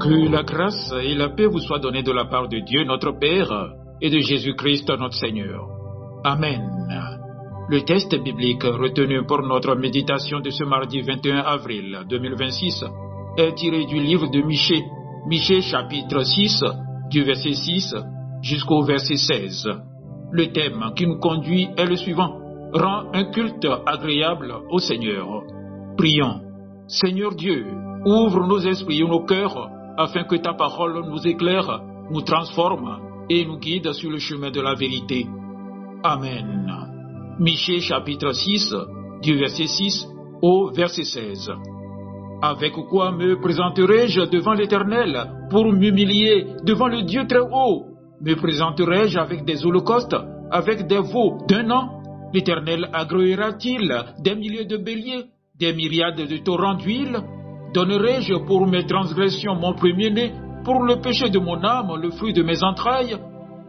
Que la grâce et la paix vous soient données de la part de Dieu notre Père et de Jésus-Christ notre Seigneur. Amen. Le texte biblique retenu pour notre méditation de ce mardi 21 avril 2026 est tiré du livre de Michée, Michée chapitre 6, du verset 6 jusqu'au verset 16. Le thème qui nous conduit est le suivant: rends un culte agréable au Seigneur. Prions. Seigneur Dieu, ouvre nos esprits et nos cœurs afin que ta parole nous éclaire, nous transforme et nous guide sur le chemin de la vérité. Amen. Michée chapitre 6, du verset 6 au verset 16. Avec quoi me présenterai-je devant l'Éternel pour m'humilier devant le Dieu très haut? Me présenterai-je avec des holocaustes, avec des veaux d'un an? L'Éternel agréera-t-il des milliers de béliers, des myriades de torrents d'huile? Donnerai-je pour mes transgressions mon premier-né, pour le péché de mon âme le fruit de mes entrailles?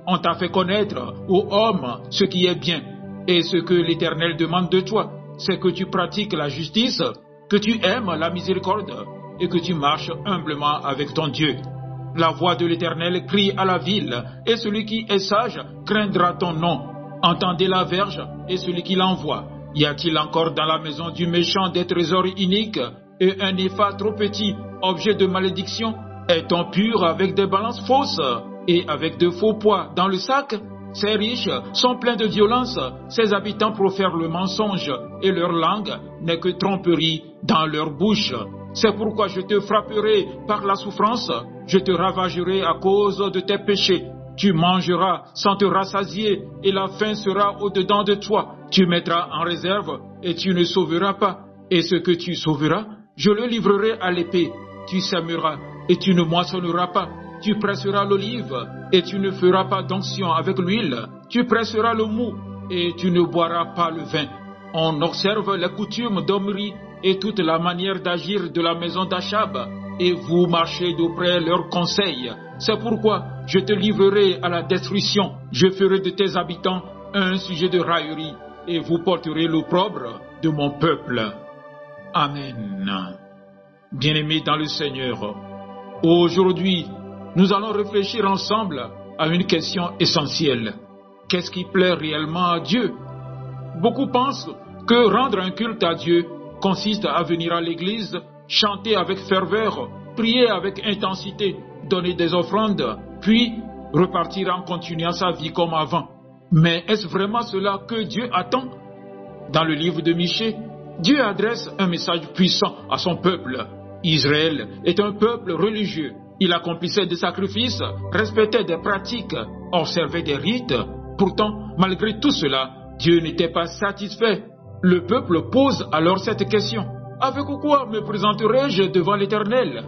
On t'a fait connaître, ô homme, ce qui est bien, et ce que l'Éternel demande de toi, c'est que tu pratiques la justice, que tu aimes la miséricorde, et que tu marches humblement avec ton Dieu. La voix de l'Éternel crie à la ville, et celui qui est sage craindra ton nom. Entendez la verge, et celui qui l'envoie. Y a-t-il encore dans la maison du méchant des trésors iniques, et un épha trop petit, objet de malédiction? Est-on pur avec des balances fausses, et avec de faux poids dans le sac? Ces riches sont pleins de violence, ces habitants profèrent le mensonge, et leur langue n'est que tromperie dans leur bouche. C'est pourquoi je te frapperai par la souffrance, je te ravagerai à cause de tes péchés. Tu mangeras sans te rassasier, et la faim sera au-dedans de toi. Tu mettras en réserve, et tu ne sauveras pas. Et ce que tu sauveras, je le livrerai à l'épée. Tu sèmeras, et tu ne moissonneras pas. Tu presseras l'olive, et tu ne feras pas d'onction avec l'huile. Tu presseras le mou, et tu ne boiras pas le vin. On observe les coutumes d'Omri et toute la manière d'agir de la maison d'Achab, et vous marchez d'après leurs conseils. C'est pourquoi je te livrerai à la destruction. Je ferai de tes habitants un sujet de raillerie, et vous porterez l'opprobre de mon peuple. Amen. Bien-aimés dans le Seigneur, aujourd'hui, nous allons réfléchir ensemble à une question essentielle. Qu'est-ce qui plaît réellement à Dieu? Beaucoup pensent que rendre un culte à Dieu consiste à venir à l'église, chanter avec ferveur, prier avec intensité, donner des offrandes, puis repartir en continuant sa vie comme avant. Mais est-ce vraiment cela que Dieu attend? Dans le livre de Michée, Dieu adresse un message puissant à son peuple. Israël est un peuple religieux. Il accomplissait des sacrifices, respectait des pratiques, observait des rites. Pourtant, malgré tout cela, Dieu n'était pas satisfait. Le peuple pose alors cette question: avec quoi me présenterai-je devant l'Éternel?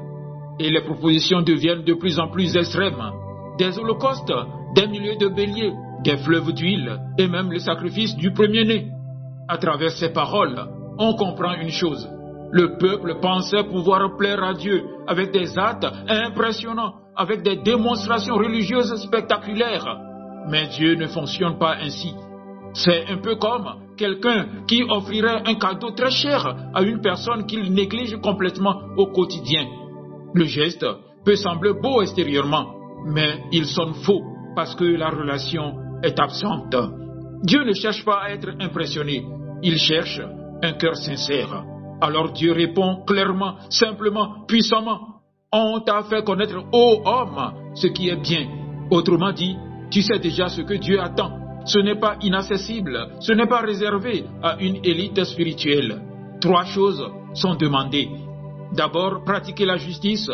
Et les propositions deviennent de plus en plus extrêmes. Des holocaustes, des milliers de béliers, des fleuves d'huile et même le sacrifice du premier-né. À travers ces paroles, on comprend une chose. Le peuple pensait pouvoir plaire à Dieu avec des actes impressionnants, avec des démonstrations religieuses spectaculaires. Mais Dieu ne fonctionne pas ainsi. C'est un peu comme quelqu'un qui offrirait un cadeau très cher à une personne qu'il néglige complètement au quotidien. Le geste peut sembler beau extérieurement, mais il sonne faux parce que la relation est absente. Dieu ne cherche pas à être impressionné, il cherche un cœur sincère. Alors Dieu répond clairement, simplement, puissamment: on t'a fait connaître, ô homme, ce qui est bien. Autrement dit, tu sais déjà ce que Dieu attend. Ce n'est pas inaccessible, ce n'est pas réservé à une élite spirituelle. 3 choses sont demandées. D'abord, pratiquer la justice.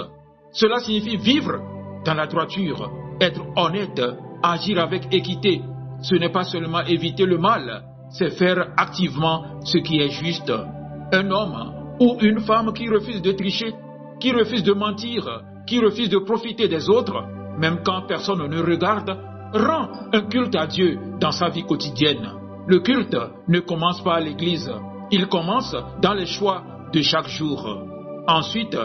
Cela signifie vivre dans la droiture, être honnête, agir avec équité. Ce n'est pas seulement éviter le mal, c'est faire activement ce qui est juste. Un homme ou une femme qui refuse de tricher, qui refuse de mentir, qui refuse de profiter des autres, même quand personne ne regarde, rend un culte à Dieu dans sa vie quotidienne. Le culte ne commence pas à l'église, il commence dans les choix de chaque jour. Ensuite,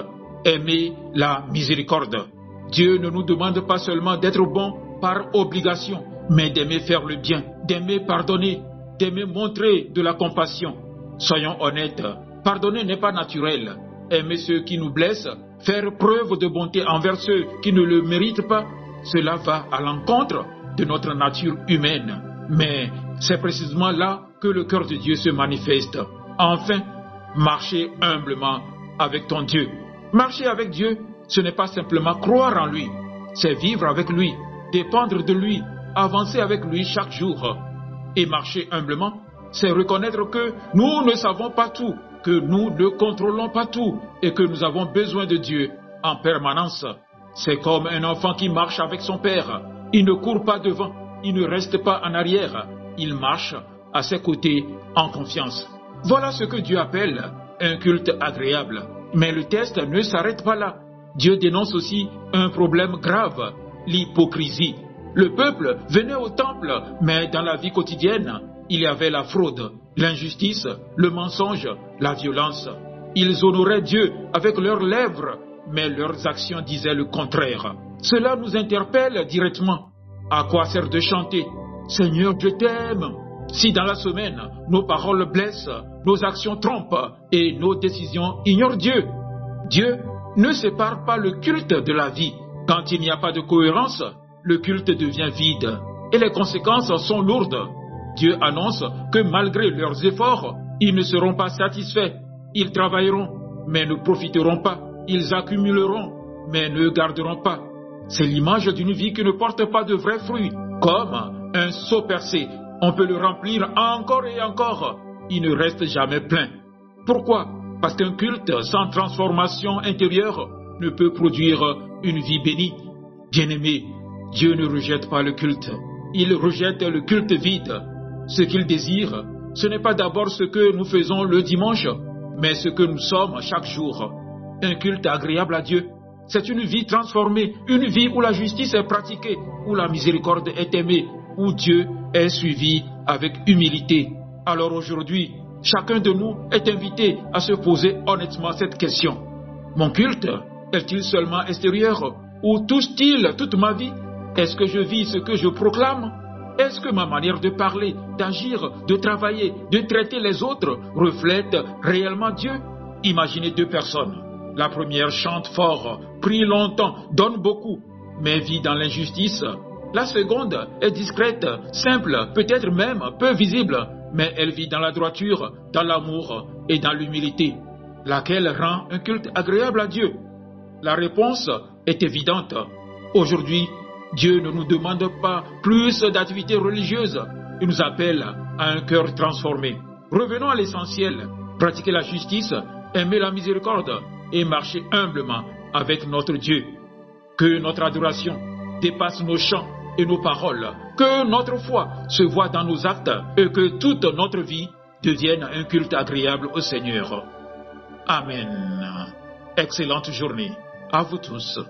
aimer la miséricorde. Dieu ne nous demande pas seulement d'être bon par obligation, mais d'aimer faire le bien, d'aimer pardonner, d'aimer montrer de la compassion. Soyons honnêtes, pardonner n'est pas naturel. Aimer ceux qui nous blessent faire preuve de bonté envers ceux qui ne le méritent pas, cela va à l'encontre de notre nature humaine. Mais c'est précisément là que le cœur de Dieu se manifeste. Enfin, marcher humblement avec ton Dieu. Marcher avec Dieu, ce n'est pas simplement croire en lui, c'est vivre avec lui, dépendre de lui, avancer avec lui chaque jour. Et marcher humblement, c'est reconnaître que nous ne savons pas tout, que nous ne contrôlons pas tout et que nous avons besoin de Dieu en permanence. C'est comme un enfant qui marche avec son père. Il ne court pas devant, il ne reste pas en arrière, il marche à ses côtés en confiance. Voilà ce que Dieu appelle un culte agréable. Mais le test ne s'arrête pas là. Dieu dénonce aussi un problème grave, l'hypocrisie. Le peuple venait au temple, mais dans la vie quotidienne, il y avait la fraude, l'injustice, le mensonge, la violence. Ils honoraient Dieu avec leurs lèvres, mais leurs actions disaient le contraire. Cela nous interpelle directement. À quoi sert de chanter « Seigneur, je t'aime » si dans la semaine, nos paroles blessent, nos actions trompent et nos décisions ignorent Dieu? Dieu ne sépare pas le culte de la vie. Quand il n'y a pas de cohérence, le culte devient vide et les conséquences sont lourdes. Dieu annonce que malgré leurs efforts, ils ne seront pas satisfaits. Ils travailleront, mais ne profiteront pas. Ils accumuleront, mais ne garderont pas. C'est l'image d'une vie qui ne porte pas de vrais fruits. Comme un seau percé, on peut le remplir encore et encore. Il ne reste jamais plein. Pourquoi? Parce qu'un culte sans transformation intérieure ne peut produire une vie bénie. Bien-aimé, Dieu ne rejette pas le culte. Il rejette le culte vide. Ce qu'il désire, ce n'est pas d'abord ce que nous faisons le dimanche, mais ce que nous sommes chaque jour. Un culte agréable à Dieu, c'est une vie transformée, une vie où la justice est pratiquée, où la miséricorde est aimée, où Dieu est suivi avec humilité. Alors aujourd'hui, chacun de nous est invité à se poser honnêtement cette question. Mon culte est-il seulement extérieur ou touche-t-il toute ma vie? Est-ce que je vis ce que je proclame? Est-ce que ma manière de parler, d'agir, de travailler, de traiter les autres reflète réellement Dieu? Imaginez deux personnes. La première chante fort, prie longtemps, donne beaucoup, mais vit dans l'injustice. La seconde est discrète, simple, peut-être même peu visible, mais elle vit dans la droiture, dans l'amour et dans l'humilité. Laquelle rend un culte agréable à Dieu? La réponse est évidente. Aujourd'hui, Dieu ne nous demande pas plus d'activités religieuses. Il nous appelle à un cœur transformé. Revenons à l'essentiel. Pratiquer la justice, aimer la miséricorde et marcher humblement avec notre Dieu. Que notre adoration dépasse nos chants et nos paroles. Que notre foi se voie dans nos actes et que toute notre vie devienne un culte agréable au Seigneur. Amen. Excellente journée à vous tous.